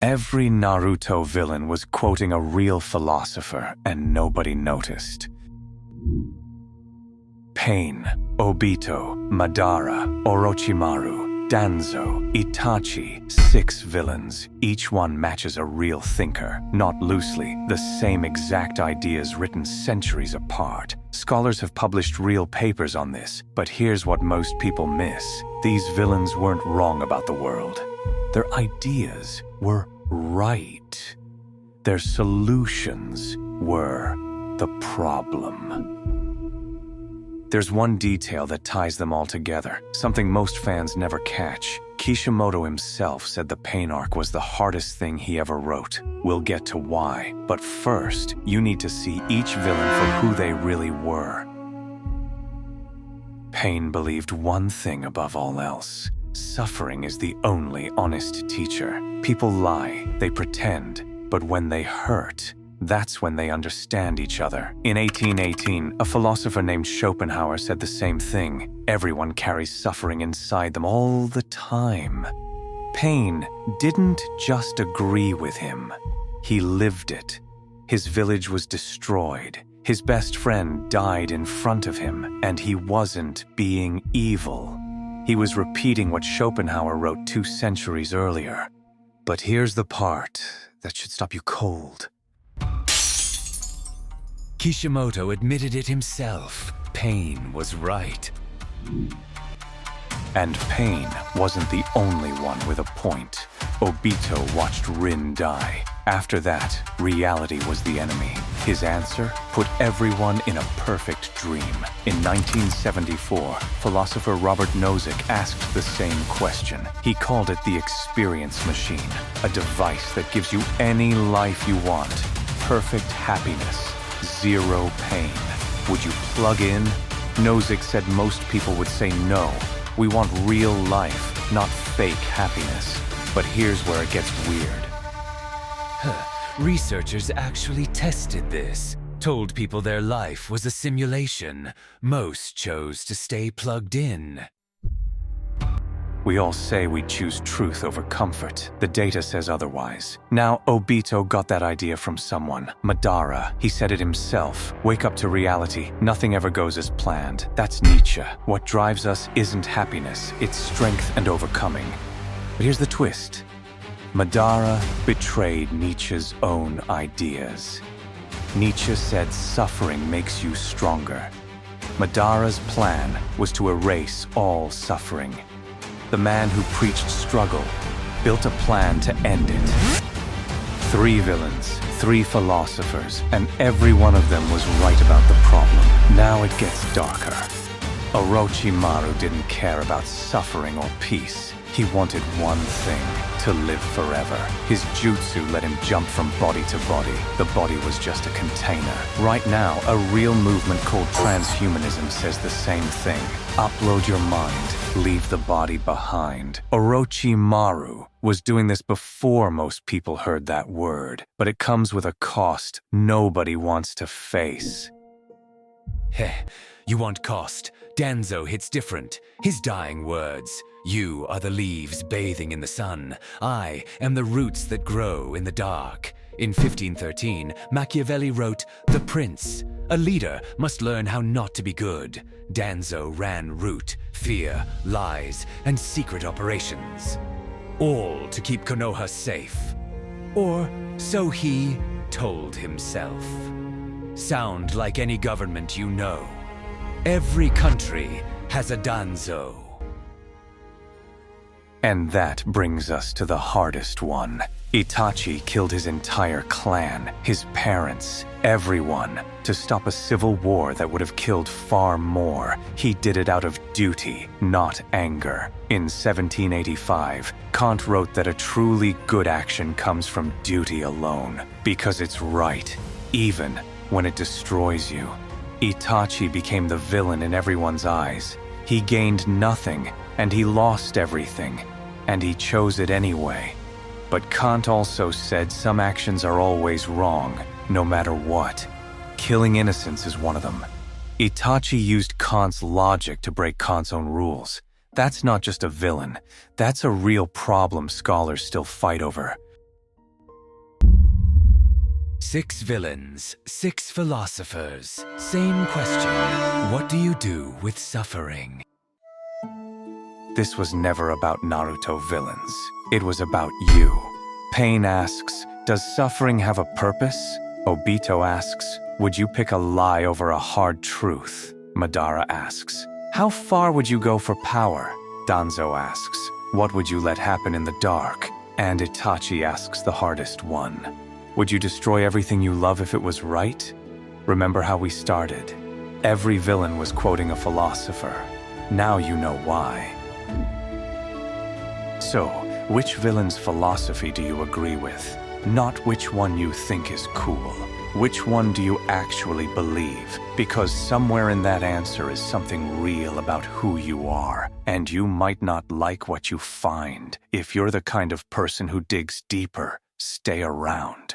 Every Naruto villain was quoting a real philosopher, and nobody noticed. Pain, Obito, Madara, Orochimaru, Danzo, Itachi, 6 villains. Each one matches a real thinker, not loosely, the same exact ideas written centuries apart. Scholars have published real papers on this, but here's what most people miss. These villains weren't wrong about the world. Their ideas were right. Their solutions were the problem. There's one detail that ties them all together, something most fans never catch. Kishimoto himself said the Pain arc was the hardest thing he ever wrote. We'll get to why, but first, you need to see each villain for who they really were. Pain believed one thing above all else. Suffering is the only honest teacher. People lie, they pretend, but when they hurt, that's when they understand each other. In 1818, a philosopher named Schopenhauer said the same thing. Everyone carries suffering inside them all the time. Pain didn't just agree with him. He lived it. His village was destroyed. His best friend died in front of him, and he wasn't being evil. He was repeating what Schopenhauer wrote 2 centuries earlier. But here's the part that should stop you cold. Kishimoto admitted it himself. Pain was right. And Pain wasn't the only one with a point. Obito watched Rin die. After that, reality was the enemy. His answer? Put everyone in a perfect dream. In 1974, philosopher Robert Nozick asked the same question. He called it the experience machine, a device that gives you any life you want. Perfect happiness. 0 pain. Would you plug in? Nozick said most people would say no. We want real life, not fake happiness. But here's where it gets weird. Researchers actually tested this. Told people their life was a simulation. Most chose to stay plugged in. We all say we choose truth over comfort. The data says otherwise. Now, Obito got that idea from someone. Madara. He said it himself. Wake up to reality. Nothing ever goes as planned. That's Nietzsche. What drives us isn't happiness. It's strength and overcoming. But here's the twist. Madara betrayed Nietzsche's own ideas. Nietzsche said suffering makes you stronger. Madara's plan was to erase all suffering. The man who preached struggle built a plan to end it. 3 villains, 3 philosophers, and every one of them was right about the problem. Now it gets darker. Orochimaru didn't care about suffering or peace. He wanted one thing, to live forever. His jutsu let him jump from body to body. The body was just a container. Right now, a real movement called transhumanism says the same thing. Upload your mind, leave the body behind. Orochimaru was doing this before most people heard that word, but it comes with a cost nobody wants to face. Heh, you want cost. Danzo hits different. His dying words. You are the leaves bathing in the sun. I am the roots that grow in the dark. In 1513, Machiavelli wrote, "The prince, a leader, must learn how not to be good." Danzo ran root, fear, lies, and secret operations. All to keep Konoha safe. Or so he told himself. Sound like any government you know. Every country has a Danzo. And that brings us to the hardest one. Itachi killed his entire clan, his parents, everyone, to stop a civil war that would have killed far more. He did it out of duty, not anger. In 1785, Kant wrote that a truly good action comes from duty alone, because it's right, even when it destroys you. Itachi became the villain in everyone's eyes. He gained nothing, and he lost everything, and he chose it anyway. But Kant also said some actions are always wrong, no matter what. Killing innocents is one of them. Itachi used Kant's logic to break Kant's own rules. That's not just a villain. That's a real problem scholars still fight over. 6 villains, 6 philosophers. Same question. What do you do with suffering? This was never about Naruto villains. It was about you. Pain asks, does suffering have a purpose? Obito asks, would you pick a lie over a hard truth? Madara asks, how far would you go for power? Danzo asks, what would you let happen in the dark? And Itachi asks the hardest one. Would you destroy everything you love if it was right? Remember how we started. Every villain was quoting a philosopher. Now you know why. So, which villain's philosophy do you agree with? Not which one you think is cool. Which one do you actually believe? Because somewhere in that answer is something real about who you are, and you might not like what you find. If you're the kind of person who digs deeper, stay around.